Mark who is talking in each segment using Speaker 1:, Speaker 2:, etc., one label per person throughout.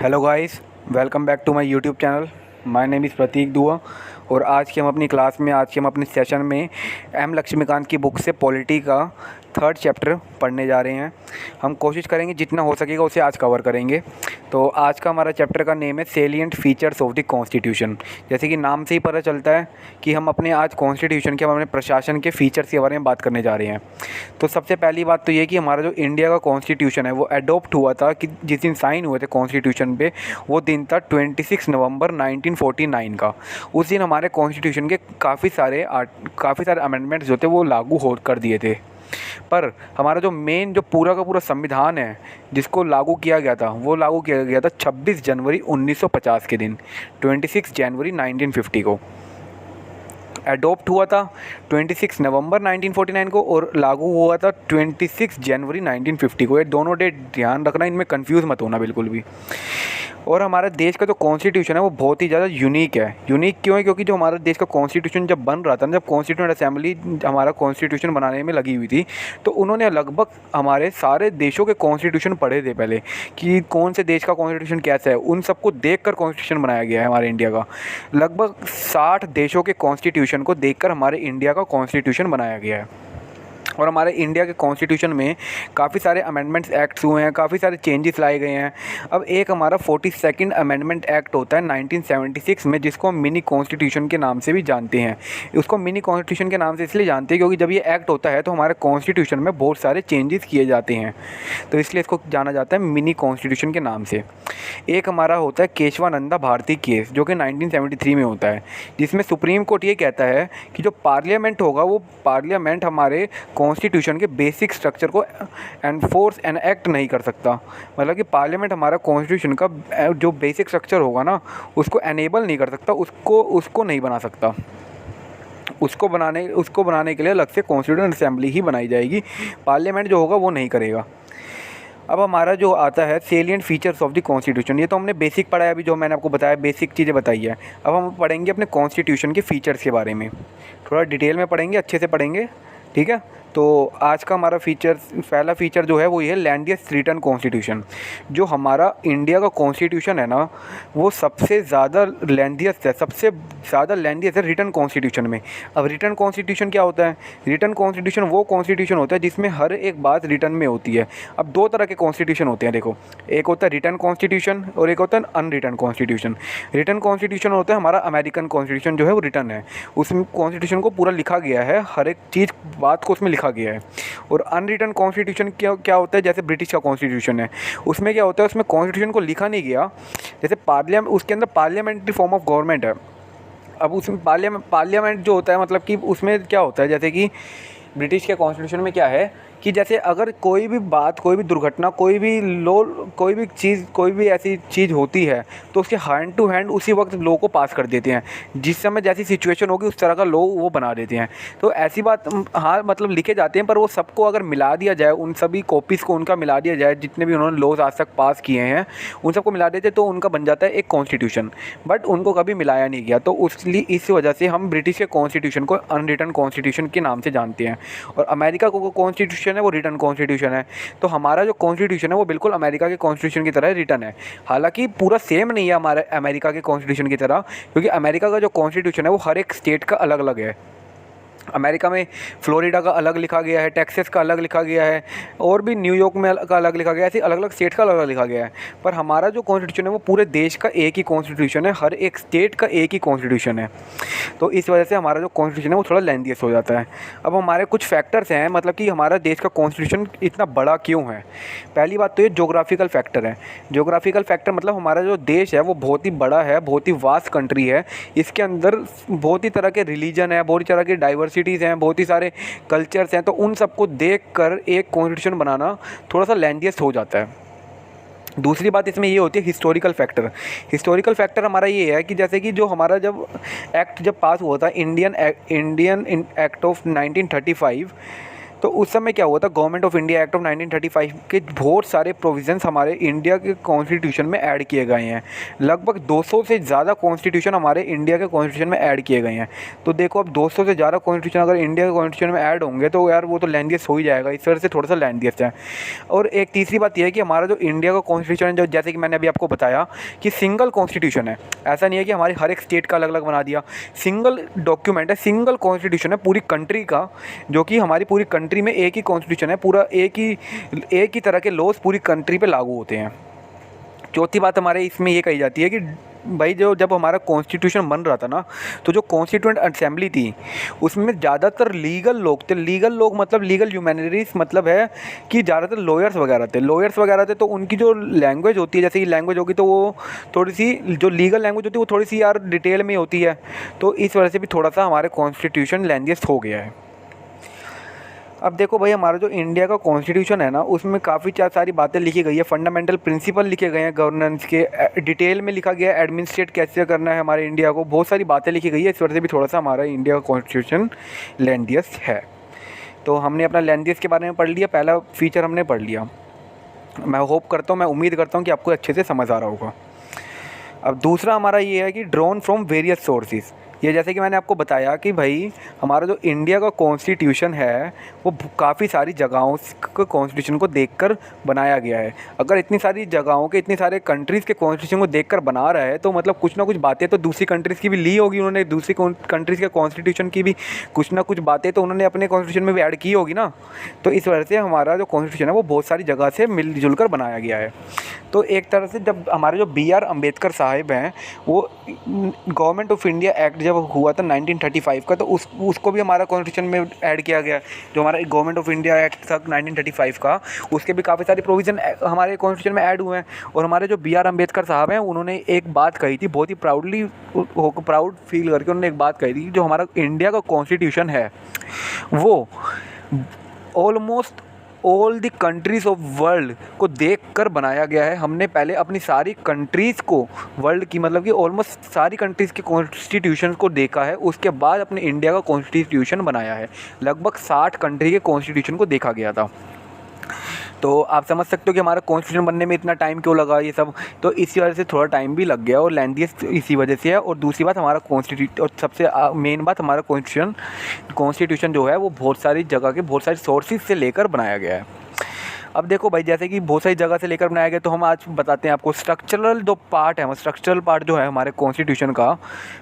Speaker 1: Hello guys, welcome back to my YouTube channel. My name is Prateek Dua. और आज के हम अपने सेशन में एम लक्ष्मीकांत की बुक से पॉलिटी का थर्ड चैप्टर पढ़ने जा रहे हैं। हम कोशिश करेंगे जितना हो सकेगा उसे आज कवर करेंगे। तो आज का हमारा चैप्टर का नेम है salient features of the constitution. जैसे कि नाम से ही पता चलता है कि हम अपने आज कॉन्स्टिट्यूशन के, हम अपने प्रशासन के फीचर्स के बारे में बात करने जा रहे हैं। तो सबसे पहली बात तो ये कि हमारा जो इंडिया का कॉन्स्टिट्यूशन है वो अडोप्ट हुआ था, कि जिस दिन साइन हुए थे कॉन्स्टिट्यूशन पे, वो दिन था 26 नवंबर 1949 का। उस दिन हमारे कॉन्स्टिट्यूशन के काफ़ी सारे अमेंडमेंट्स जो थे वो लागू हो कर दिए थे। पर हमारा जो मेन, जो पूरा का पूरा संविधान है जिसको लागू किया गया था, वो लागू किया गया था 26 जनवरी 1950 के दिन, 26 जनवरी 1950 को। एडॉप्ट हुआ था 26 नवंबर 1949 को और लागू हुआ था 26 जनवरी 1950 को। ये दोनों डेट ध्यान रखना, इनमें कंफ्यूज मत होना बिल्कुल भी। और हमारे देश का जो कॉन्स्टिट्यूशन है वो बहुत ही ज़्यादा यूनिक है। यूनिक क्यों है? क्योंकि जो हमारा देश का कॉन्स्टिट्यूशन जब बन रहा था ना, जब कॉन्स्टिट्यूंट असेंबली हमारा कॉन्स्टिट्यूशन बनाने में लगी हुई थी, तो उन्होंने लगभग हमारे सारे देशों के कॉन्स्टिट्यूशन पढ़े थे पहले, कि कौन से देश का कॉन्स्टिट्यूशन कैसा है। उन सबको देख कर कॉन्स्टिट्यूशन बनाया गया है हमारे इंडिया का। लगभग 60 देशों के कॉन्स्टिट्यूशन को देखकर हमारे इंडिया का कॉन्स्टिट्यूशन बनाया गया है। और हमारे इंडिया के कॉन्स्टिट्यूशन में काफ़ी सारे अमेंडमेंट्स एक्ट्स हुए हैं, काफ़ी सारे चेंजेस लाए गए हैं। अब एक हमारा 42nd अमेंडमेंट एक्ट होता है 1976 में, जिसको हम मिनी कॉन्स्टिट्यूशन के नाम से भी जानते हैं। उसको मिनी कॉन्स्टिट्यूशन के नाम से इसलिए जानते हैं क्योंकि जब ये एक्ट होता है तो हमारे कॉन्स्टिट्यूशन में बहुत सारे चेंजेस किए जाते हैं, तो इसलिए इसको जाना जाता है मिनी कॉन्स्टिट्यूशन के नाम से। एक हमारा होता है केशवानंदा भारती केस, जो कि 1973 में होता है, जिसमें सुप्रीम कोर्ट ये कहता है कि जो पार्लियामेंट होगा वो पार्लियामेंट हमारे कॉन्स्टिट्यूशन के बेसिक स्ट्रक्चर को एनफोर्स एंड एक्ट नहीं कर सकता। मतलब कि पार्लियामेंट हमारा कॉन्स्टिट्यूशन का जो बेसिक स्ट्रक्चर होगा ना, उसको एनेबल नहीं कर सकता, उसको नहीं बना सकता। उसको बनाने के लिए अलग से कॉन्स्टिट्यूएंट असेंबली ही बनाई जाएगी, पार्लियामेंट जो होगा वो नहीं करेगा। अब हमारा जो आता है salient features of the constitution, ये तो हमने बेसिक पढ़ा है, अभी जो मैंने आपको बताया बेसिक चीज़ें बताई है। अब हम पढ़ेंगे अपने कॉन्स्टिट्यूशन के फीचर्स के बारे में, थोड़ा डिटेल में पढ़ेंगे, अच्छे से पढ़ेंगे, ठीक है। तो आज का हमारा पहला फीचर जो है वो ये है लैंडियस्ट रिटन कॉन्स्टिट्यूशन। जो हमारा इंडिया का कॉन्स्टिट्यूशन है ना, वो सबसे ज़्यादा लैंडियस्ट है, सबसे ज़्यादा लैंडियस्ट है रिटन कॉन्स्टिट्यूशन में। अब रिटन कॉन्स्टिट्यूशन क्या होता है? रिटन कॉन्स्टिट्यूशन वो कॉन्स्टिट्यूशन होता है जिसमें हर एक बात रिटन में होती है। अब दो तरह के कॉन्स्टिट्यूशन होते हैं, देखो, एक होता है रिटन कॉन्स्टिट्यूशन और एक होता है अनरिटन कॉन्स्टिट्यूशन। रिटन कॉन्स्टिट्यूशन होता है हमारा अमेरिकन कॉन्स्टिट्यूशन, जो है वो रिटन है, उसमें कॉन्स्टिट्यूशन को पूरा लिखा गया है, हर एक चीज़ बात को उसमें लिखा गया है। और अनरिटन कॉन्स्टिट्यूशन क्या होता है? जैसे ब्रिटिश का कॉन्स्टिट्यूशन है, उसमें क्या होता है, उसमें कॉन्स्टिट्यूशन को लिखा नहीं गया। जैसे पार्लियामेंट, उसके अंदर पार्लियामेंट्री फॉर्म ऑफ गवर्नमेंट है। अब उसमें पार्लियामेंट जो होता है, मतलब कि उसमें क्या होता है, जैसे कि ब्रिटिश के कॉन्स्टिट्यूशन में क्या है कि जैसे अगर कोई भी बात, कोई भी दुर्घटना, कोई भी ऐसी चीज़ होती है, तो उसके हैंड टू हैंड उसी वक्त लॉ को पास कर देते हैं। जिस समय जैसी सिचुएशन होगी उस तरह का लॉ वो बना देते हैं। तो ऐसी बात, हाँ, मतलब लिखे जाते हैं, पर वो सबको अगर मिला दिया जाए, उन सभी कॉपीज़ को उनका मिला दिया जाए, जितने भी उन्होंने लॉज आज तक पास किए हैं उन सबको मिला देते, तो उनका बन जाता है एक कॉन्स्टिट्यूशन। बट उनको कभी मिलाया नहीं गया, तो इस वजह से हम ब्रिटिश के कॉन्स्टिट्यूशन को अनरिटन कॉन्स्टिट्यूशन के नाम से जानते हैं। और अमेरिका को कॉन्स्टिट्यूशन है वो रिटन कॉन्स्टिट्यूशन है। तो हमारा जो कॉन्स्टिट्यूशन है वो बिल्कुल अमेरिका के कॉन्स्टिट्यूशन की तरह रिटन है। हालांकि पूरा सेम नहीं है हमारे अमेरिका के कॉन्स्टिट्यूशन की तरह, क्योंकि अमेरिका का जो कॉन्स्टिट्यूशन है वो हर एक स्टेट का अलग अलग है। अमेरिका में फ्लोरिडा का अलग लिखा गया है, टेक्सास का अलग लिखा गया है, और भी न्यूयॉर्क में का अलग लिखा गया है, ऐसे अलग अलग स्टेट का अलग अलग लिखा गया है। पर हमारा जो कॉन्स्टिट्यूशन है वो पूरे देश का एक ही कॉन्स्टिट्यूशन है, हर एक स्टेट का एक ही कॉन्स्टिट्यूशन है। तो इस वजह से हमारा जो कॉन्स्टिट्यूशन है वो थोड़ा लेंथियस हो जाता है। अब हमारे कुछ फैक्टर्स हैं, मतलब कि हमारा देश का कॉन्स्टिट्यूशन इतना बड़ा क्यों है। पहली बात तो ये जोग्राफिकल फैक्टर है। जोग्राफिकल फैक्टर मतलब हमारा जो देश है वो बहुत ही बड़ा है, बहुत ही वास्ट कंट्री है। इसके अंदर बहुत ही तरह के रिलीजन है, बहुत ही तरह की डाइवर्सिटीज़ हैं, बहुत ही सारे कल्चर्स हैं। तो उन सबको देखकर एक कॉन्स्टिट्यूशन बनाना थोड़ा सा लेंथियस हो जाता है। दूसरी बात इसमें ये होती है हिस्टोरिकल फैक्टर। हिस्टोरिकल फैक्टर हमारा ये है कि जैसे कि जो हमारा जब पास हुआ था इंडियन एक्ट ऑफ 1935, तो उस समय क्या हुआ था, government of India act of 1935 के बहुत सारे प्रोविजंस हमारे इंडिया के कॉन्स्टिट्यूशन में ऐड किए गए हैं। लगभग 200 से ज़्यादा कॉन्स्टिट्यूशन हमारे इंडिया के कॉन्स्टिट्यूशन में ऐड किए गए हैं। तो देखो अब 200 से ज़्यादा कॉन्स्टिट्यूशन अगर इंडिया के कॉन्स्टिट्यूशन में ऐड होंगे तो यार वो तो लेंदियस हो ही जाएगा, इस तरह से थोड़ा सा लेंदियस है। और एक तीसरी बात यह है कि हमारा जो इंडिया का कॉन्स्टिट्यूशन जो जैसे कि मैंने अभी आपको बताया कि सिंगल कॉन्स्टिट्यूशन है, ऐसा नहीं है कि हमारे हर एक स्टेट का अलग अलग बना दिया। सिंगल डॉक्यूमेंट है, सिंगल कॉन्स्टिट्यूशन है पूरी कंट्री का, जो कि हमारी पूरी कंट्री में एक ही कॉन्स्टिट्यूशन है, पूरा एक ही तरह के लॉज पूरी कंट्री पे लागू होते हैं। चौथी बात हमारे इसमें ये कही जाती है कि भाई जब हमारा कॉन्स्टिट्यूशन बन रहा था ना, तो जो कॉन्स्टिट्यूएंट असेंबली थी उसमें ज़्यादातर लीगल लोग थे। लीगल लोग मतलब लीगल ह्यूमैनिटीज़, मतलब है कि ज़्यादातर लॉयर्स वगैरह थे। तो उनकी जो लैंग्वेज होती है, जैसे कि लैंग्वेज होगी तो वो थोड़ी सी, जो लीगल लैंग्वेज होती है वो थोड़ी सी यार डिटेल में होती है। तो इस वजह से भी थोड़ा सा हमारे कॉन्स्टिट्यूशन लेंदियस हो गया है। अब देखो भाई, हमारा जो इंडिया का कॉन्स्टिट्यूशन है ना, उसमें काफ़ी सारी बातें लिखी गई है, फंडामेंटल प्रिंसिपल लिखे गए हैं गवर्नेंस के, डिटेल में लिखा गया है एडमिनिस्ट्रेट कैसे करना है हमारे इंडिया को, बहुत सारी बातें लिखी गई है। इस वजह से भी थोड़ा सा हमारा इंडिया का कॉन्स्टिट्यूशन लेंदियस है। तो हमने अपना लेंदियस के बारे में पढ़ लिया, पहला फीचर हमने पढ़ लिया। मैं उम्मीद करता हूँ कि आपको अच्छे से समझ आ रहा होगा। अब दूसरा हमारा ये है कि ड्रॉन फ्रॉम वेरियस सोर्सेज। ये जैसे कि मैंने आपको बताया कि भाई हमारा जो इंडिया का कॉन्स्टिट्यूशन है वो काफ़ी सारी जगहों के कॉन्स्टिट्यूशन को देखकर बनाया गया है। अगर इतनी सारी जगहों के, इतनी सारे कंट्रीज़ के कॉन्स्टिट्यूशन को देखकर बना रहा है तो मतलब कुछ ना कुछ बातें तो दूसरी कंट्रीज़ की भी ली होगी उन्होंने, दूसरी कंट्रीज़ के कॉन्स्टिट्यूशन की भी कुछ ना कुछ बातें तो उन्होंने अपने कॉन्स्टिट्यूशन में भी ऐड की होगी ना। तो इस वजह से हमारा जो कॉन्स्टिट्यूशन है वो बहुत सारी जगह से मिलजुल कर बनाया गया है। तो एक तरह से जब हमारे जो BR अम्बेडकर साहिब हैं, वो गवर्नमेंट ऑफ इंडिया एक्ट जब हुआ था 1935 का, तो उसको भी हमारा कॉन्स्टिट्यूशन में ऐड किया गया। जो हमारा गवर्नमेंट ऑफ इंडिया एक्ट था 1935 का, उसके भी काफ़ी सारे प्रोविज़न हमारे कॉन्स्टिट्यूशन में ऐड हुए हैं। और हमारे जो BR अम्बेडकर साहब हैं, उन्होंने एक बात कही थी, बहुत ही प्राउड फील करके उन्होंने एक बात कही थी, जो हमारा इंडिया का कॉन्स्टिट्यूशन है वो almost all the countries of world को देखकर बनाया गया है। हमने पहले अपनी सारी कंट्रीज़ को, वर्ल्ड की मतलब कि ऑलमोस्ट सारी कंट्रीज़ के कॉन्स्टिट्यूशन को देखा है, उसके बाद अपने इंडिया का कॉन्स्टिट्यूशन बनाया है। लगभग 60 कंट्री के कॉन्स्टिट्यूशन को देखा गया था। तो आप समझ सकते हो कि हमारा कॉन्स्टिट्यूशन बनने में इतना टाइम क्यों लगा ये सब। तो इसी वजह से थोड़ा टाइम भी लग गया और लेंदियस इसी वजह से है। और दूसरी बात, हमारा कॉन्स्टिट्यूशन, और सबसे मेन बात, हमारा कॉन्स्टिट्यूशन जो है वो बहुत सारी जगह के, बहुत सारी सोर्सेज से लेकर बनाया गया है। अब देखो भाई, जैसे कि बहुत सारी जगह से लेकर बनाया गया, तो हम आज बताते हैं आपको स्ट्रक्चरल जो पार्ट है, स्ट्रक्चरल पार्ट जो है हमारे कॉन्स्टिट्यूशन का,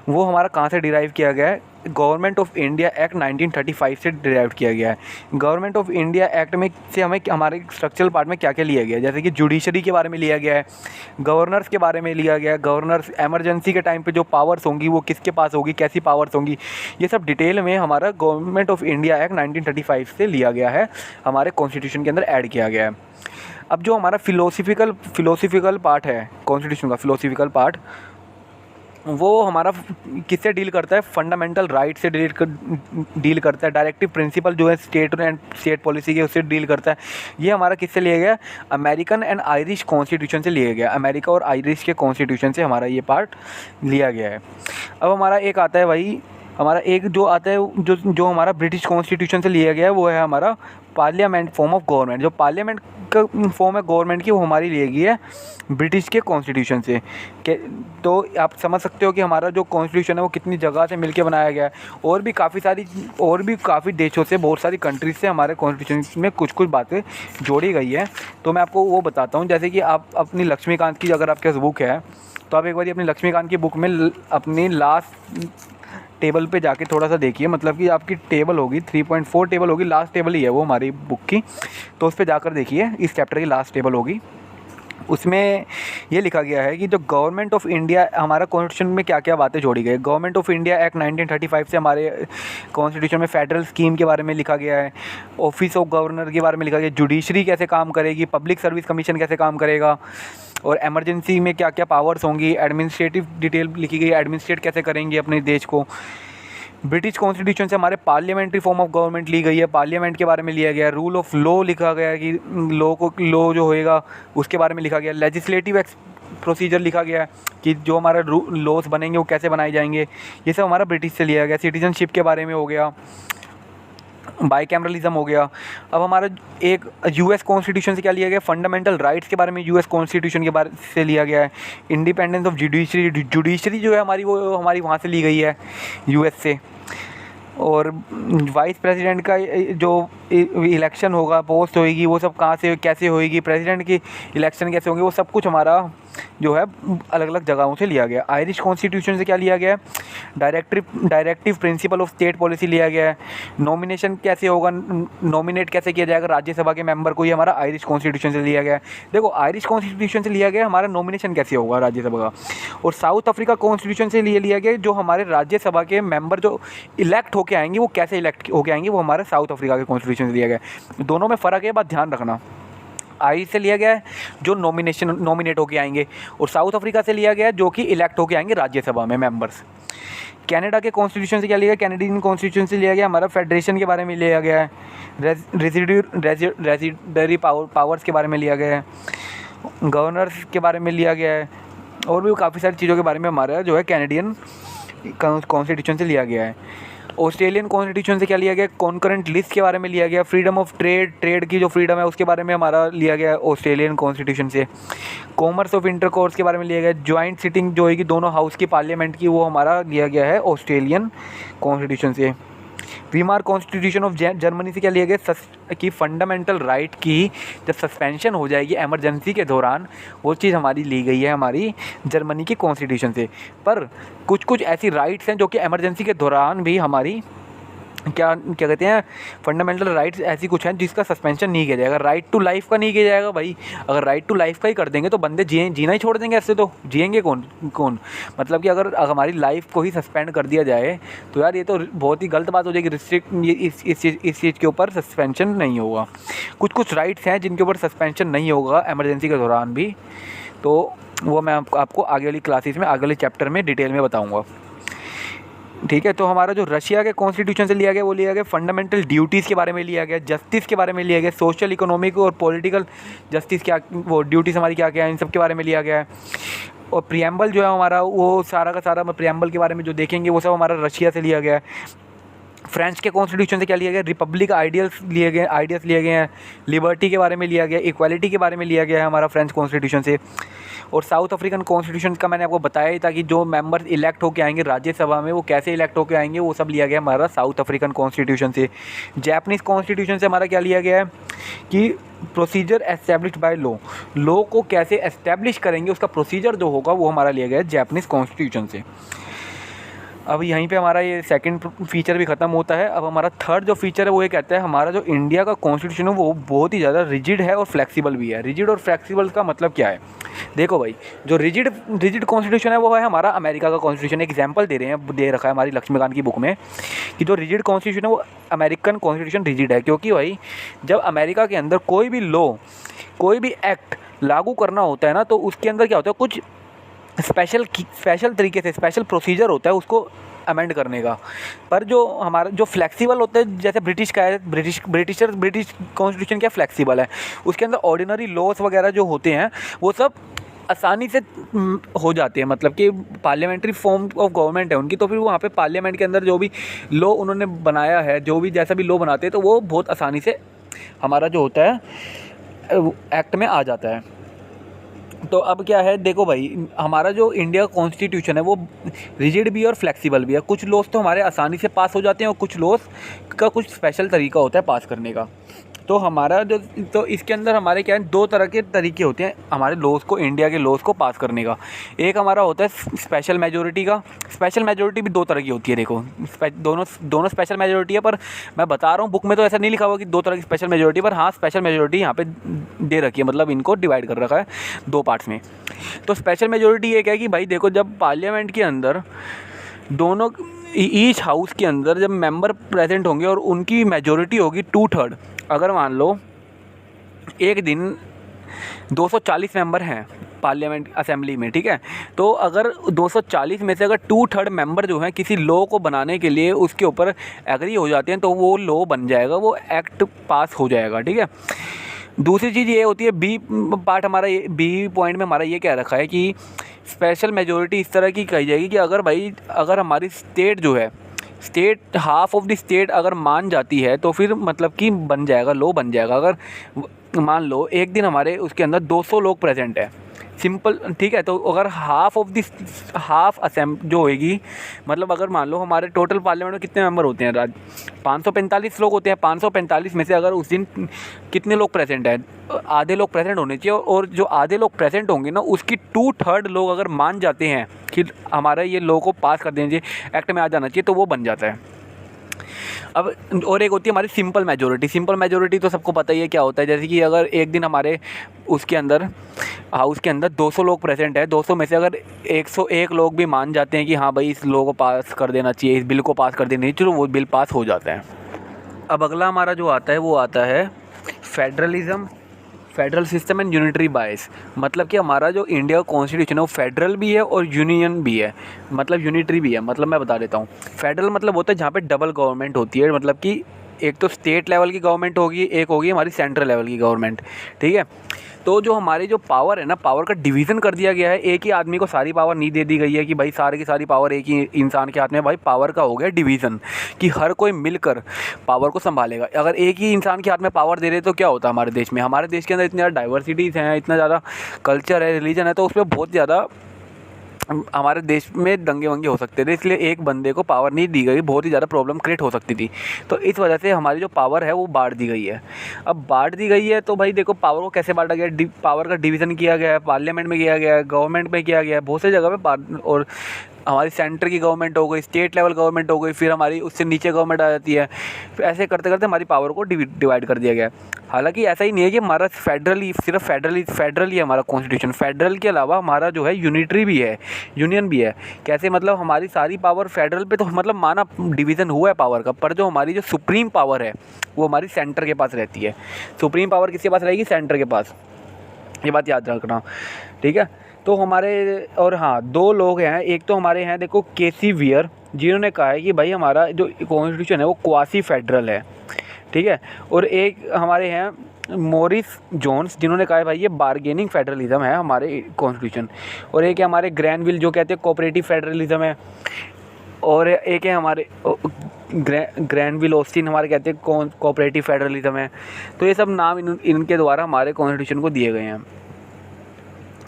Speaker 1: वो हमारा कहाँ से डिराइव किया गया है। गवर्नमेंट ऑफ इंडिया एक्ट 1935 से डिराइव किया गया है। गवर्नमेंट ऑफ इंडिया एक्ट में से हमें हमारे स्ट्रक्चरल पार्ट में क्या क्या लिया गया है, जैसे कि जुडिशरी के बारे में लिया गया है, गवर्नर्स के बारे में लिया गया है, गवर्नर्स एमरजेंसी के टाइम पे जो पावर्स होंगी वो किसके पास होगी, कैसी पावर्स होंगी, ये सब डिटेल में हमारा गवर्नमेंट ऑफ इंडिया एक्ट 1935 से लिया गया है, हमारे कॉन्स्टिट्यूशन के अंदर ऐड किया गया है। अब जो हमारा फिलोसफिकल पार्ट है कॉन्स्टिट्यूशन का, फिलोसफिकल पार्ट वो हमारा किससे डील करता है, फंडामेंटल राइट से डील करता है। डायरेक्टिव प्रिंसिपल जो है स्टेट पॉलिसी के, उससे डील करता है। ये हमारा किससे लिया गया, अमेरिकन एंड आयरिश कॉन्स्टिट्यूशन से लिया गया। अमेरिका और आयरिश के कॉन्स्टिट्यूशन से हमारा ये पार्ट लिया गया है। अब हमारा एक आता है भाई, हमारा एक जो आता है जो हमारा ब्रिटिश कॉन्स्टिट्यूशन से लिया गया है, वो है हमारा पार्लियामेंट फॉर्म ऑफ गवर्नमेंट। जो पार्लियामेंट का फॉर्म है गवर्नमेंट की, वो हमारी ली गई है ब्रिटिश के कॉन्स्टिट्यूशन से। तो आप समझ सकते हो कि हमारा जो कॉन्स्टिट्यूशन है वो कितनी जगह से मिलके बनाया गया है। और भी काफ़ी देशों से, बहुत सारी कंट्रीज से हमारे कॉन्स्टिट्यूशन में कुछ कुछ बातें जोड़ी गई है। तो मैं आपको वो बताता हूँ। जैसे कि आप अपनी लक्ष्मीकांत की, अगर आपके पास बुक है तो आप एक बार अपनी लक्ष्मीकांत की बुक में अपनी लास्ट टेबल पे जाके थोड़ा सा देखिए, मतलब कि आपकी टेबल होगी 3.4 टेबल होगी, लास्ट टेबल ही है वो हमारी बुक की। तो उस पर जाकर देखिए, इस चैप्टर की लास्ट टेबल होगी, उसमें ये लिखा गया है कि जो गवर्नमेंट ऑफ इंडिया, हमारा कॉन्स्टिट्यूशन में क्या क्या बातें जोड़ी गई। गवर्नमेंट ऑफ इंडिया एक्ट 1935 से हमारे कॉन्स्टिट्यूशन में फेडरल स्कीम के बारे में लिखा गया है, ऑफिस ऑफ गवर्नर के बारे में लिखा गया, जुडिशरी कैसे काम करेगी, पब्लिक सर्विस कमीशन कैसे काम करेगा, और एमरजेंसी में क्या क्या पावर्स होंगी, एडमिनिस्ट्रेटिव डिटेल लिखी गई, एडमिनिस्ट्रेट कैसे करेंगे अपने देश को। ब्रिटिश कॉन्स्टिट्यूशन से हमारे पार्लियामेंट्री फॉर्म ऑफ गवर्नमेंट ली गई है, पार्लियामेंट के बारे में लिया गया है। रूल ऑफ लॉ लिखा गया है कि लॉ जो होएगा उसके बारे में लिखा गया है। लेजिस्लेटिव प्रोसीजर लिखा गया है कि जो हमारा लॉस बनेंगे वो कैसे बनाए जाएंगे, ये सब हमारा ब्रिटिश से लिया गया। सिटीजनशिप के बारे में हो गया, बाईकैमरलिज्म हो गया। अब हमारा एक यूएस कॉन्स्टिट्यूशन से क्या लिया गया, फंडामेंटल राइट्स के बारे में यूएस कॉन्स्टिट्यूशन के बारे से लिया गया है। इंडिपेंडेंस ऑफ जुडिशरी जो है हमारी, वो हमारी वहाँ से ली गई है यूएस से। और वाइस प्रेसिडेंट का जो इलेक्शन होगा, पोस्ट होएगी, वो सब कहाँ से कैसे होएगी, प्रेसिडेंट की इलेक्शन कैसे होंगे, वो सब कुछ हमारा जो है अलग अलग जगहों से लिया गया। आयरिश कॉन्स्टिट्यूशन से क्या लिया गया है, directive principle of state policy लिया गया है। नॉमिनेशन कैसे होगा, नॉमिनेट कैसे किया जाएगा राज्यसभा के मेंबर को, ये हमारा आयरिश कॉन्स्टिट्यूशन से लिया गया है। देखो आयरिश कॉन्स्टिट्यूशन से लिया गया हमारा नॉमिनेशन कैसे होगा राज्यसभा का। और साउथ अफ्रीका कॉन्स्टिट्यूशन से लिया गया जो हमारे राज्यसभा के मेंबर जो इलेक्ट होके आएंगे वो कैसे इलेक्ट होके आएंगे, वो हमारे साउथ अफ्रीका के कॉन्स्टिट्यूशन से लिया गया है। दोनों में फ़र्क है, बात ध्यान रखना। आयरिश से लिया गया है जो नॉमिनेट होके आएंगे, और साउथ अफ्रीका से लिया गया है जो कि इलेक्ट होके आएंगे राज्यसभा में मेंबर्स। कनाडा के कॉन्स्टिट्यूशन से क्या लिया गया, कैनेडियन कॉन्स्टिट्यूशन से लिया गया हमारा फेडरेशन के बारे में लिया गया है। रेजिडरी पावर्स के बारे में लिया गया है, गवर्नर्स के बारे में लिया गया है, और भी काफ़ी सारी चीज़ों के बारे में हमारा जो है कैनेडियन कॉन्स्टिट्यूशन से लिया गया है। ऑस्ट्रेलियन कॉन्स्टिट्यूशन से क्या लिया गया, कॉन्करेंट लिस्ट के बारे में लिया गया। फ्रीडम ऑफ ट्रेड की जो फ्रीडम है उसके बारे में हमारा लिया गया है ऑस्ट्रेलियन कॉन्स्टिट्यूशन से। कॉमर्स ऑफ इंटरकोर्स के बारे में लिया गया। जॉइंट सिटिंग जो है कि दोनों हाउस की पार्लियामेंट की, वो हमारा लिया गया है ऑस्ट्रेलियन कॉन्स्टिट्यूशन से। वीमार कॉन्स्टिट्यूशन ऑफ जर्मनी से क्या लिया गया कि फंडामेंटल राइट की जब सस्पेंशन हो जाएगी इमरजेंसी के दौरान, वो चीज़ हमारी ली गई है हमारी जर्मनी की कॉन्स्टिट्यूशन से। पर कुछ कुछ ऐसी राइट्स हैं जो कि इमरजेंसी के दौरान भी हमारी क्या कहते हैं, फंडामेंटल राइट्स ऐसी कुछ हैं जिसका सस्पेंशन नहीं किया जाएगा। राइट टू लाइफ का नहीं किया जाएगा भाई। अगर राइट टू लाइफ का ही कर देंगे तो बंदे जीना ही छोड़ देंगे, ऐसे तो जिएंगे कौन। मतलब कि अगर हमारी लाइफ को ही सस्पेंड कर दिया जाए तो यार ये तो बहुत ही गलत बात हो जाएगी। रिस्ट्रिक्ट इस चीज़ के ऊपर सस्पेंशन नहीं होगा। कुछ कुछ राइट्स हैं जिनके ऊपर सस्पेंशन नहीं होगा इमरजेंसी के दौरान भी, तो वो मैं आपको आगे वाली क्लासेस में, आगे वाले चैप्टर में डिटेल में बताऊँगा। ठीक है, तो हमारा जो रशिया के कॉन्स्टिट्यूशन से लिया गया वो लिया गया फंडामेंटल ड्यूटीज़ के बारे में लिया गया, जस्टिस के बारे में लिया गया, सोशल इकोनॉमिक और पॉलिटिकल जस्टिस क्या, वो ड्यूटीज़ हमारी क्या क्या है, इन सब के बारे में लिया गया है। और प्रियम्बल जो है हमारा, वो सारा का सारा प्रियम्बल के बारे में जो देखेंगे वो सब हमारा रशिया से लिया गया है। फ्रेंच के कॉन्स्टिट्यूशन से क्या लिया गया, रिपब्लिक आइडियल्स लिए गए हैं, लिबर्टी के बारे में लिया गया, इक्वालिटी के बारे में लिया गया है हमारा फ्रेंच कॉन्स्टिट्यूशन से। और साउथ अफ्रीकन कॉन्स्टिट्यूशन का मैंने आपको बताया ही था कि जो मेंबर्स इलेक्ट होकर आएंगे राज्यसभा में वो कैसे इलेक्ट होकर आएंगे, वो सब लिया गया हमारा साउथ अफ्रीकन कॉन्स्टिट्यूशन से। जैपनीज़ कॉन्स्टिट्यूशन से हमारा क्या लिया गया है कि प्रोसीजर एस्टेब्लिश्ड बाय लॉ को कैसे एस्टेब्लिश करेंगे उसका प्रोसीजर जो होगा वो हमारा लिया गया है जैपनीज़ कॉन्स्टिट्यूशन से। अब यहीं पे हमारा ये सेकंड फीचर भी ख़त्म होता है। अब हमारा थर्ड जो फीचर है वो ये कहता है हमारा जो इंडिया का कॉन्स्टिट्यूशन है वो बहुत ही ज़्यादा रिजिड है और फ्लेक्सिबल भी है। रिजिड और फ्लेक्सिबल का मतलब क्या है, देखो भाई, जो रिजिड कॉन्स्टिट्यूशन है वो है हमारा अमेरिका का कॉन्स्टिट्यूशन। एग्जाम्पल दे रखा है हमारी लक्ष्मीकांत की बुक में कि जो रिजिड कॉन्स्टिट्यूशन है वो अमेरिकन कॉन्स्टिट्यूशन रिजिड है, क्योंकि भाई जब अमेरिका के अंदर कोई भी लॉ, कोई भी एक्ट लागू करना होता है ना, तो उसके अंदर क्या होता है, कुछ स्पेशल तरीके से स्पेशल प्रोसीजर होता है उसको अमेंड करने का। पर जो हमारा जो फ्लेक्सिबल होता है, जैसे ब्रिटिश का है, ब्रिटिश कॉन्स्टिट्यूशन क्या फ्लेक्सिबल है, उसके अंदर ऑर्डिनरी लॉस वगैरह जो होते हैं वो सब आसानी से हो जाते हैं। मतलब कि पार्लियामेंट्री फॉर्म ऑफ गवर्नमेंट है उनकी, तो फिर वहाँ पे पार्लियामेंट के अंदर जो भी लॉ उन्होंने बनाया है, जो भी जैसा भी लॉ बनाते हैं, तो वो बहुत आसानी से हमारा जो होता है एक्ट में आ जाता है। तो अब क्या है, देखो भाई, हमारा जो इंडिया कॉन्स्टिट्यूशन है वो रिजिड भी और फ्लेक्सिबल भी है। कुछ लॉस तो हमारे आसानी से पास हो जाते हैं और कुछ लॉस का कुछ स्पेशल तरीका होता है पास करने का। तो हमारा जो, तो इसके अंदर हमारे क्या है, दो तरह के तरीके होते हैं हमारे लॉस को, इंडिया के लॉस को पास करने का। एक हमारा होता है स्पेशल मेजॉरिटी का। स्पेशल मेजॉरिटी भी दो तरह की होती है, देखो दोनों स्पेशल मेजॉरिटी है, पर मैं बता रहा हूँ बुक में तो ऐसा नहीं लिखा हुआ कि दो तरह की स्पेशल मेजॉरिटी, पर हाँ स्पेशल मेजॉरिटी यहाँ पे दे रखी है, मतलब इनको डिवाइड कर रखा है दो पार्ट्स में। तो स्पेशल मेजॉरिटी ये क्या है कि भाई देखो, जब पार्लियामेंट के अंदर दोनों ईच हाउस के अंदर जब मेंबर प्रेजेंट होंगे और उनकी मेजॉरिटी होगी 2/3, अगर मान लो एक दिन 240 मेंबर हैं पार्लियामेंट असेंबली में, ठीक है, तो अगर 240 में से अगर 2/3 मेंबर जो हैं किसी लॉ को बनाने के लिए उसके ऊपर एग्री हो जाते हैं तो वो लॉ बन जाएगा, वो एक्ट पास हो जाएगा, ठीक है। दूसरी चीज़ ये होती है, बी पार्ट हमारा, बी पॉइंट में हमारा ये कह रखा है कि स्पेशल मेजॉरिटी इस तरह की कही जाएगी कि अगर भाई, अगर हमारी स्टेट जो है state half of the state अगर मान जाती है तो फिर मतलब कि बन जाएगा, लॉ बन जाएगा। अगर मान लो एक दिन हमारे उसके अंदर 200 लोग प्रेजेंट है, सिंपल, ठीक है, तो अगर हाफ असेंबली जो होएगी, मतलब अगर मान लो हमारे टोटल पार्लियामेंट में कितने मेंबर होते हैं राज, 545 लोग होते हैं। 545 में से अगर उस दिन कितने लोग प्रेजेंट हैं, आधे लोग प्रेजेंट होने चाहिए, और जो आधे लोग प्रेजेंट होंगे ना उसकी 2/3 लोग अगर मान जाते हैं कि हमारा ये लॉ को पास कर देना चाहिए, एक्ट में आ जाना चाहिए, तो वो बन जाता है। अब और एक होती है हमारी सिंपल मेजोरिटी। सिंपल मेजोरिटी तो सबको पता ही है क्या होता है। जैसे कि अगर एक दिन हमारे उसके अंदर हाउस के अंदर 200 लोग प्रेजेंट है, 200 में से अगर 101 लोग भी मान जाते हैं कि हाँ भाई इस लॉ को पास कर देना चाहिए, इस बिल को पास कर देना चाहिए, चलो वो बिल पास हो जाता है। अब अगला हमारा जो आता है वो आता है federalism, federal system and unitary बायस। मतलब कि हमारा जो इंडिया कॉन्स्टिट्यूशन है वो फेडरल भी है और यूनियन भी है, मतलब यूनिटरी भी है। मतलब मैं बता देता हूँ, फेडरल मतलब होता है जहाँ पे डबल गवर्नमेंट होती है, मतलब कि एक तो स्टेट लेवल की गवर्नमेंट होगी, एक होगी हमारी सेंट्रल लेवल की गवर्नमेंट, ठीक है। तो जो हमारी जो पावर है ना, पावर का डिवीज़न कर दिया गया है। एक ही आदमी को सारी पावर नहीं दे दी गई है कि भाई सारी की सारी पावर एक ही इंसान के हाथ में। भाई पावर का हो गया डिवीज़न कि हर कोई मिलकर पावर को संभालेगा। अगर एक ही इंसान के हाथ में पावर दे रहे तो क्या होता है हमारे देश में। हमारे देश के अंदर इतनी ज़्यादा डाइवर्सिटीज़ हैं, इतना ज़्यादा कल्चर है, रिलीजन है, तो उसमें बहुत ज़्यादा हमारे देश में दंगे वंगे हो सकते थे। इसलिए एक बंदे को पावर नहीं दी गई, बहुत ही ज़्यादा प्रॉब्लम क्रिएट हो सकती थी। तो इस वजह से हमारी जो पावर है वो बांट दी गई है। अब बांट दी गई है तो भाई देखो पावर को कैसे बांटा गया, पावर का डिवीज़न किया गया है, पार्लियामेंट में किया गया है, गवर्नमेंट में किया गया है, बहुत सी जगह पे। और हमारी सेंटर की गवर्नमेंट हो गई, स्टेट लेवल गवर्नमेंट हो गई, फिर हमारी उससे नीचे गवर्नमेंट आ जाती है। फिर ऐसे करते करते हमारी पावर को डिवाइड कर दिया गया है। हालांकि ऐसा ही नहीं है कि हमारा सिर्फ फेडरल ही है हमारा कॉन्स्टिट्यूशन। फेडरल के अलावा हमारा जो है यूनिटरी भी है, यूनियन भी है। कैसे, मतलब हमारी सारी पावर फेडरल पे तो मतलब माना डिवीज़न हुआ है पावर का, पर जो हमारी जो सुप्रीम पावर है वो हमारी सेंटर के पास रहती है। सुप्रीम पावर किसके पास रहेगी, सेंटर के पास, ये बात याद रखना, ठीक है। तो हमारे और हाँ, 2 लोग हैं, एक तो हमारे हैं देखो केसी वियर, जिन्होंने कहा है कि भाई हमारा जो कॉन्स्टिट्यूशन है वो क्वासी फेडरल है, ठीक है। और एक हमारे हैं मॉरिस जोन्स, जिन्होंने कहा है भाई ये बार्गेनिंग फेडरलिज्म है हमारे कॉन्स्टिट्यूशन। और एक है हमारे ग्रैनविल जो कहते हैं कोऑपरेटिव फेडरलिज्म है। और एक है हमारे ग्रैनविल ऑस्टिन, हमारे कहते हैं कोऑपरेटिव फेडरलिज्म है। तो ये सब नाम इनके द्वारा हमारे कॉन्स्टिट्यूशन को दिए गए हैं।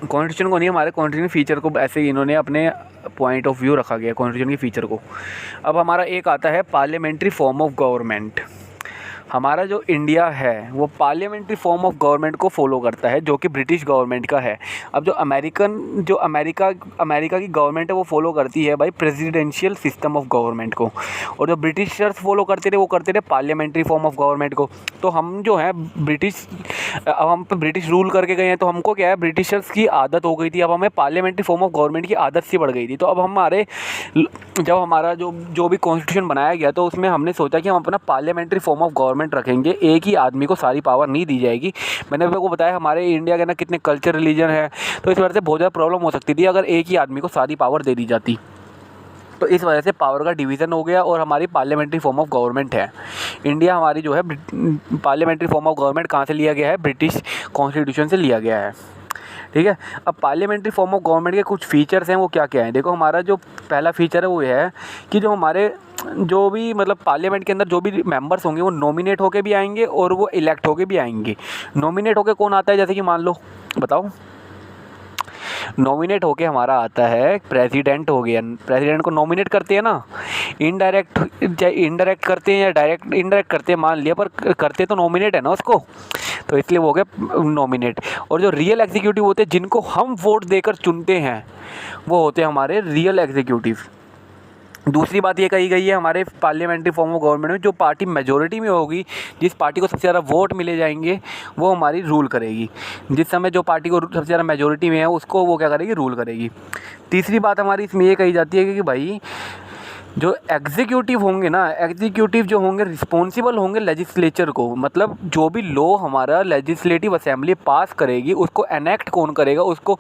Speaker 1: कॉन्स्टिट्यूशन को नहीं, हमारे कॉन्स्टिट्यूशन फीचर को ऐसे ही इन्होंने अपने पॉइंट ऑफ व्यू रखा गया कॉन्स्टिट्यूशन के फीचर को। अब हमारा एक आता है पार्लियामेंट्री फॉर्म ऑफ गवर्नमेंट। हमारा जो इंडिया है वो पार्लियामेंट्री फॉर्म ऑफ गवर्नमेंट को फॉलो करता है, जो कि ब्रिटिश गवर्नमेंट का है। अब जो अमेरिका की गवर्नमेंट है वो फॉलो करती है भाई प्रेसिडेंशियल सिस्टम ऑफ गवर्नमेंट को, और जो ब्रिटिशर्स फॉलो करते थे वो करते थे पार्लियामेंट्री फॉर्म ऑफ गवर्नमेंट को। तो हम जो है अब हम पे ब्रिटिश रूल करके गए हैं, तो हमको क्या है, ब्रिटिशर्स की आदत हो गई थी, अब हमें पार्लियामेंट्री फॉर्म ऑफ गवर्नमेंट की आदत सी बढ़ गई थी। तो अब जब हमारा जो भी कॉन्स्टिट्यूशन बनाया गया तो उसमें हमने सोचा कि हम अपना पार्लियामेंट्री फॉर्म ऑफ गवर्नमेंट रखेंगे, एक ही आदमी को सारी पावर नहीं दी जाएगी। मैंने आपको बताया हमारे इंडिया के अंदर कितने कल्चर रिलीजन है, तो इस वजह से बहुत ज़्यादा प्रॉब्लम हो सकती थी अगर एक ही आदमी को सारी पावर दे दी जाती। तो इस वजह से पावर का डिवीज़न हो गया और हमारी पार्लियामेंट्री फॉर्म ऑफ गवर्नमेंट है इंडिया। हमारी जो है पार्लियामेंट्री फॉर्म ऑफ गवर्नमेंट कहाँ से लिया गया है, ब्रिटिश कॉन्स्टिट्यूशन से लिया गया है, ठीक है। अब पार्लियामेंट्री फॉर्म ऑफ गवर्नमेंट के कुछ फीचर्स हैं, वो क्या क्या हैं देखो। हमारा जो पहला फीचर है वो ये है कि जो हमारे जो भी मतलब पार्लियामेंट के अंदर जो भी मेंबर्स होंगे वो नॉमिनेट होके भी आएंगे और वो इलेक्ट होके भी आएंगे। नॉमिनेट होके कौन आता है, जैसे कि मान लो बताओ, नॉमिनेट होके हमारा आता है प्रेसिडेंट हो गया। प्रेसिडेंट को नॉमिनेट करते हैं ना, इनडायरेक्ट करते हैं या डायरेक्ट इनडायरेक्ट करते हैं मान लिया, पर करते तो नॉमिनेट है ना उसको, तो इसलिए वो हो गया नॉमिनेट। और जो रियल एग्जीक्यूटिव होते हैं जिनको हम वोट देकर चुनते हैं वो होते हैं हमारे रियल एग्जीक्यूटिव। दूसरी बात ये कही गई है हमारे पार्लियामेंट्री फॉर्म ऑफ गवर्नमेंट में, जो पार्टी मेजोरिटी में होगी, जिस पार्टी को सबसे ज़्यादा वोट मिले जाएंगे वो हमारी रूल करेगी। जिस समय जो पार्टी को सबसे ज़्यादा मेजोरिटी में है उसको वो क्या करेगी, रूल करेगी। तीसरी बात हमारी इसमें ये कही जाती है कि भाई जो एग्जीक्यूटिव होंगे ना, एग्जीक्यूटिव जो होंगे रिस्पॉन्सिबल होंगे लेजिस्लेचर को, मतलब जो भी लॉ हमारा लेजिस्लेटिव असेंबली पास करेगी उसको एनेक्ट कौन करेगा, उसको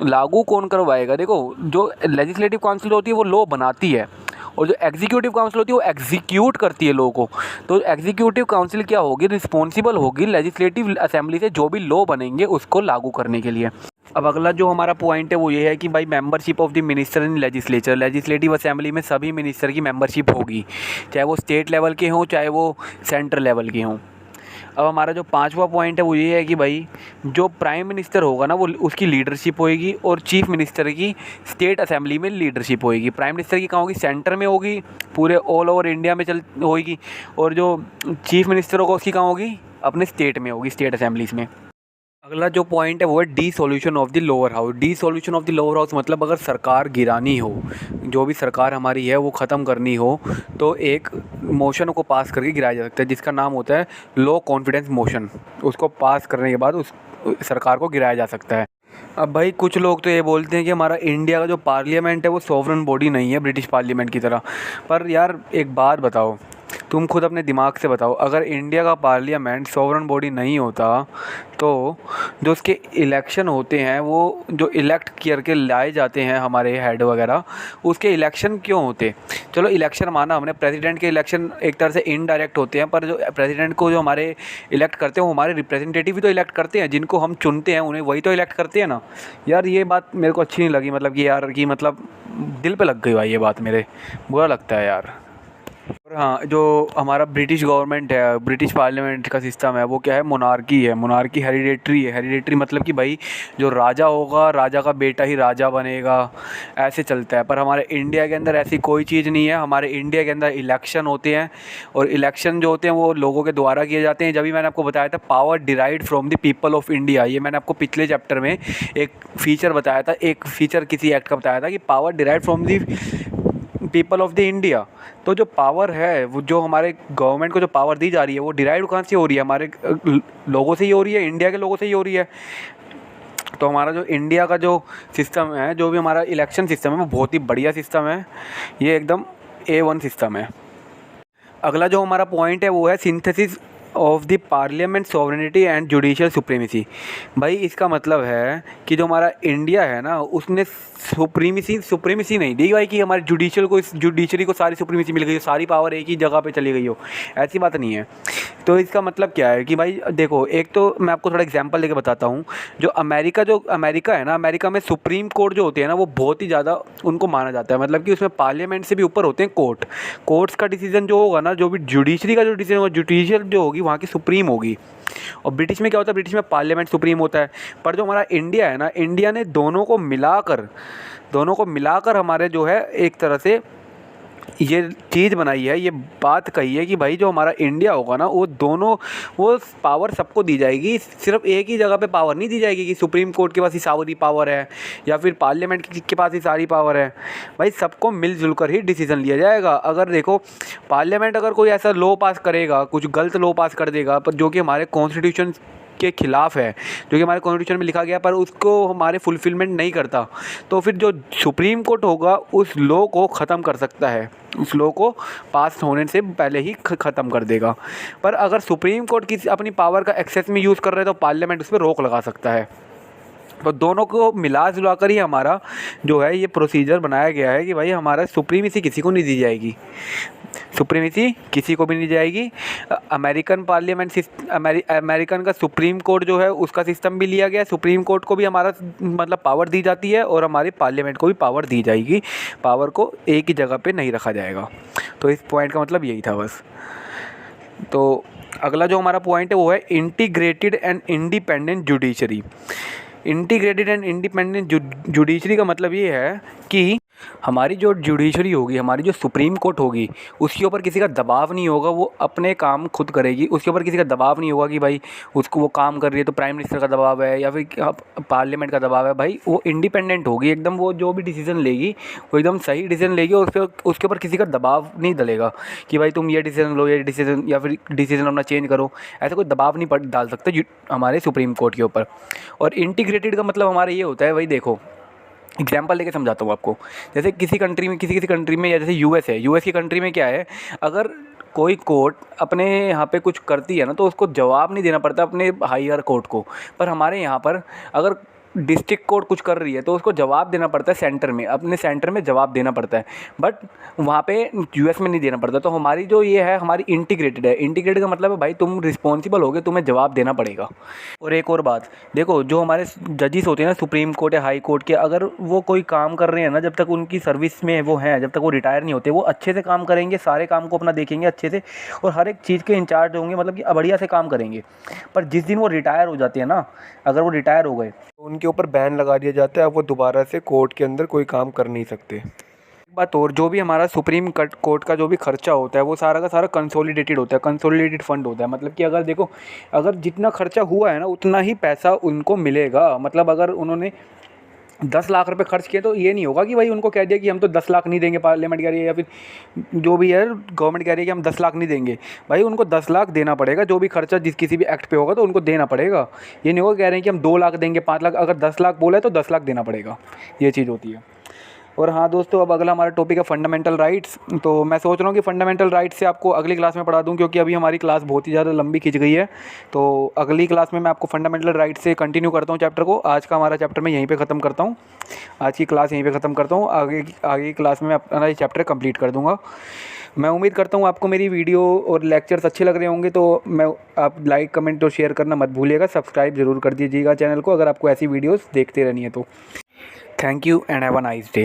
Speaker 1: लागू कौन करवाएगा। देखो जो लेजिस्लेटिव काउंसिल होती है वो लॉ बनाती है और जो एग्जीक्यूटिव काउंसिल होती है वो एग्जीक्यूट करती है लॉ को। तो एग्जीक्यूटिव काउंसिल क्या होगी, रिस्पॉन्सिबल होगी लेजिस्लेटिव असेंबली से जो भी लॉ बनेंगे उसको लागू करने के लिए। अब अगला जो हमारा पॉइंट है वो ये है कि भाई membership of the minister in legislature, legislative assembly में सभी मिनिस्टर की मेंबरशिप होगी, चाहे वो स्टेट लेवल के हों चाहे वो सेंट्रल लेवल के हों। अब हमारा जो पांचवा पॉइंट है वो ये है कि भाई जो प्राइम मिनिस्टर होगा ना वो उसकी लीडरशिप होएगी और चीफ मिनिस्टर की स्टेट असेंबली में लीडरशिप होएगी। प्राइम मिनिस्टर की कहाँ होगी, सेंटर में होगी, पूरे ऑल ओवर इंडिया में चल होएगी, और जो चीफ मिनिस्टर होगा उसकी कहाँ होगी, अपने स्टेट में होगी, स्टेट असेंबलीज में। अगला जो पॉइंट है वो है D solution of the lower house. D solution of the lower house मतलब अगर सरकार गिरानी हो, जो भी सरकार हमारी है वो ख़त्म करनी हो, तो एक मोशन को पास करके गिराया जा सकता है जिसका नाम होता है लो कॉन्फिडेंस मोशन। उसको पास करने के बाद उस सरकार को गिराया जा सकता है। अब भाई कुछ लोग तो ये बोलते हैं कि हमारा इंडिया का जो पार्लियामेंट है वो सॉवरन बॉडी नहीं है ब्रिटिश पार्लियामेंट की तरह। पर यार एक बात बताओ, तुम खुद अपने दिमाग से बताओ, अगर इंडिया का पार्लियामेंट सॉवरन बॉडी नहीं होता तो जो उसके इलेक्शन होते हैं, वो जो इलेक्ट करके लाए जाते हैं हमारे हेड वगैरह, उसके इलेक्शन क्यों होते। चलो इलेक्शन माना हमने, प्रेसिडेंट के इलेक्शन एक तरह से इनडायरेक्ट होते हैं, पर जो प्रेसिडेंट को जो हमारे इलेक्ट करते हैं वो हमारे रिप्रेजेंटेटिव ही तो इलेक्ट करते हैं, जिनको हम चुनते हैं उन्हें वही तो इलेक्ट करते हैं ना। यार ये बात मेरे को अच्छी नहीं लगी, मतलब कि यार कि मतलब दिल पे लग गई भाई ये बात, मेरे बुरा लगता है यार। और हाँ, जो हमारा ब्रिटिश गवर्नमेंट है, ब्रिटिश पार्लियामेंट का सिस्टम है, वो क्या है, मोनार्की है। मोनार्की हेरिडेटरी है। हेरिडेटरी मतलब कि भाई जो राजा होगा, राजा का बेटा ही राजा बनेगा, ऐसे चलता है। पर हमारे इंडिया के अंदर ऐसी कोई चीज़ नहीं है। हमारे इंडिया के अंदर इलेक्शन होते हैं, और इलेक्शन जो होते हैं वो लोगों के द्वारा किए जाते हैं। जब भी मैंने आपको बताया था power derived from the people of India, ये मैंने आपको पिछले चैप्टर में एक फीचर बताया था, एक फीचर किसी एक्ट का बताया था कि power derived from the people of the India. तो जो पावर है, वो जो हमारे गवर्नमेंट को जो पावर दी जा रही है वो डिराइव कहाँ से हो रही है, हमारे लोगों से ही हो रही है, इंडिया के लोगों से ही हो रही है। तो हमारा जो इंडिया का जो सिस्टम है, जो भी हमारा इलेक्शन सिस्टम है, वो बहुत ही बढ़िया सिस्टम है। ये एकदम A1 सिस्टम है। अगला जो हमारा पॉइंट है वो है synthesis of the parliament sovereignty and judicial supremacy. भाई इसका मतलब है कि जो हमारा इंडिया है ना, उसने सुप्रीमेसी नहीं दी भाई कि हमारे जुडिशरी को सारी सुप्रीमेसी मिल गई हो, सारी पावर एक ही जगह पे चली गई हो, ऐसी बात नहीं है। तो इसका मतलब क्या है कि भाई देखो, एक तो मैं आपको थोड़ा एग्जांपल लेके बताता हूँ। जो अमेरिका है ना, अमेरिका में सुप्रीम कोर्ट जो होते हैं ना, वो बहुत ही ज़्यादा उनको माना जाता है। मतलब कि उसमें पार्लियामेंट से भी ऊपर होते हैं कोर्ट्स का डिसीजन जो होगा ना, जो भी जुडिशरी का जो डिसीजन होगा, जुडिशियल जो होगी वहाँ की सुप्रीम होगी। और ब्रिटिश में क्या होता है, ब्रिटिश में पार्लियामेंट सुप्रीम होता है। पर जो हमारा इंडिया है ना, इंडिया ने दोनों को मिलाकर हमारे जो है एक तरह से ये चीज़ बनाई है, ये बात कही है कि भाई जो हमारा इंडिया होगा ना, वो पावर सबको दी जाएगी। सिर्फ एक ही जगह पे पावर नहीं दी जाएगी कि सुप्रीम कोर्ट के पास ही सारी पावर है या फिर पार्लियामेंट के पास ही सारी पावर है। भाई सबको मिलजुल कर ही डिसीजन लिया जाएगा। अगर देखो, पार्लियामेंट अगर कोई ऐसा लॉ पास करेगा, कुछ गलत लॉ पास कर देगा, पर जो कि हमारे कॉन्स्टिट्यूशन के खिलाफ है, जो कि हमारे कॉन्स्टिट्यूशन में लिखा गया, पर उसको हमारे फुलफिलमेंट नहीं करता, तो फिर जो सुप्रीम कोर्ट होगा उस लॉ को ख़त्म कर सकता है, उस लॉ को पास होने से पहले ही ख़त्म कर देगा। पर अगर सुप्रीम कोर्ट की अपनी पावर का एक्सेस में यूज़ कर रहे हैं तो पार्लियामेंट उस पर रोक लगा सकता है। तो दोनों को मिला जुला कर ही हमारा जो है ये प्रोसीजर बनाया गया है कि भाई हमारा सुप्रीमेसी किसी को नहीं दी जाएगी, सुप्रीमेसी किसी को भी नहीं जाएगी। अमेरिकन अमेरिकन का सुप्रीम कोर्ट जो है उसका सिस्टम भी लिया गया है। सुप्रीम कोर्ट को भी हमारा मतलब पावर दी जाती है और हमारी पार्लियामेंट को भी पावर दी जाएगी। पावर को एक ही जगह पे नहीं रखा जाएगा। तो इस पॉइंट का मतलब यही था बस। तो अगला जो हमारा पॉइंट है वो है integrated and independent judiciary. Integrated and independent judiciary का मतलब ये है कि हमारी जो जुडिशरी होगी, हमारी जो सुप्रीम कोर्ट होगी, उसके ऊपर किसी का दबाव नहीं होगा, वो अपने काम खुद करेगी। उसके ऊपर किसी का दबाव नहीं होगा कि भाई उसको वो काम कर रही है तो प्राइम मिनिस्टर का दबाव है या फिर पार्लियामेंट का दबाव है। भाई वो इंडिपेंडेंट होगी एकदम, वो जो भी डिसीजन लेगी वो एकदम सही डिसीजन लेगी और उसके ऊपर किसी का दबाव नहीं डलेगा कि भाई तुम ये डिसीजन लो, ये डिसीजन, या फिर डिसीजन अपना चेंज करो। ऐसा कोई दबाव नहीं डाल सकता हमारे सुप्रीम कोर्ट के ऊपर। और इंटीग्रेटेड का मतलब हमारा ये होता है, भाई देखो एग्जाम्पल लेके समझाता हूँ आपको। जैसे किसी कंट्री में या जैसे यूएस है, यूएस की कंट्री में क्या है, अगर कोई कोर्ट अपने यहाँ पे कुछ करती है ना तो उसको जवाब नहीं देना पड़ता अपने हायर कोर्ट को। पर हमारे यहाँ पर अगर डिस्ट्रिक्ट कोर्ट कुछ कर रही है तो उसको जवाब देना पड़ता है सेंटर में, अपने सेंटर में जवाब देना पड़ता है, बट वहाँ पे यूएस में नहीं देना पड़ता। तो हमारी जो ये है हमारी इंटीग्रेटेड है। इंटीग्रेटेड का मतलब है भाई तुम रिस्पॉन्सिबल होगे, तुम्हें जवाब देना पड़ेगा। और एक और बात देखो, जो हमारे जजेस होते हैं ना सुप्रीम कोर्ट या हाई कोर्ट के, अगर वो कोई काम कर रहे हैं ना, जब तक उनकी सर्विस में वो हैं, जब तक वो रिटायर नहीं होते, वो अच्छे से काम करेंगे, सारे काम को अपना देखेंगे अच्छे से और हर एक चीज़ के इंचार्ज होंगे, मतलब कि बढ़िया से काम करेंगे। पर जिस दिन वो रिटायर हो जाते हैं ना, अगर वो रिटायर हो गए तो उनके ऊपर बैन लगा दिया जाता है, अब वो दोबारा से कोर्ट के अंदर कोई काम कर नहीं सकते। एक बात और, जो भी हमारा सुप्रीम कोर्ट का जो भी खर्चा होता है वो सारा का सारा कंसोलिडेटेड होता है, कंसोलिडेटेड फंड होता है। मतलब कि अगर देखो, अगर जितना खर्चा हुआ है ना उतना ही पैसा उनको मिलेगा। मतलब अगर उन्होंने 10 लाख रुपए खर्च किए तो ये नहीं होगा कि भाई उनको कह दिया कि हम तो 10 लाख नहीं देंगे, पार्लियामेंट कह रही है या फिर जो भी है गवर्नमेंट कह रही है कि हम 10 लाख नहीं देंगे। भाई उनको 10 लाख देना पड़ेगा, जो भी खर्चा जिस किसी भी एक्ट पे होगा तो उनको देना पड़ेगा। ये नहीं होगा कह रहे हैं कि हम 2 लाख देंगे, 5 लाख, अगर 10 लाख बोला है तो 10 लाख देना पड़ेगा। ये चीज़ होती है। और हाँ दोस्तों, अब अगला हमारा टॉपिक है फंडामेंटल राइट्स। तो मैं सोच रहा हूँ कि फंडामेंटल राइट्स से आपको अगली क्लास में पढ़ा दूँ, क्योंकि अभी हमारी क्लास बहुत ही ज़्यादा लंबी खिंच गई है। तो अगली क्लास में मैं आपको फंडामेंटल राइट्स से कंटिन्यू करता हूँ चैप्टर को। आज का हमारा चैप्टर मैं यहीं पे ख़त्म करता हूँ, आज की क्लास यहीं पे ख़त्म करता हूँ। आगे की क्लास में मैं अपना ये चैप्टर कंप्लीट कर दूँगा। मैं उम्मीद करता हूँ आपको मेरी वीडियो और लेक्चर्स अच्छे लग रहे होंगे। तो आप लाइक कमेंट और शेयर करना मत भूलिएगा, सब्सक्राइब ज़रूर कर दीजिएगा चैनल को अगर आपको ऐसी वीडियोज़ देखते रहनी है तो। Thank you and have a nice day.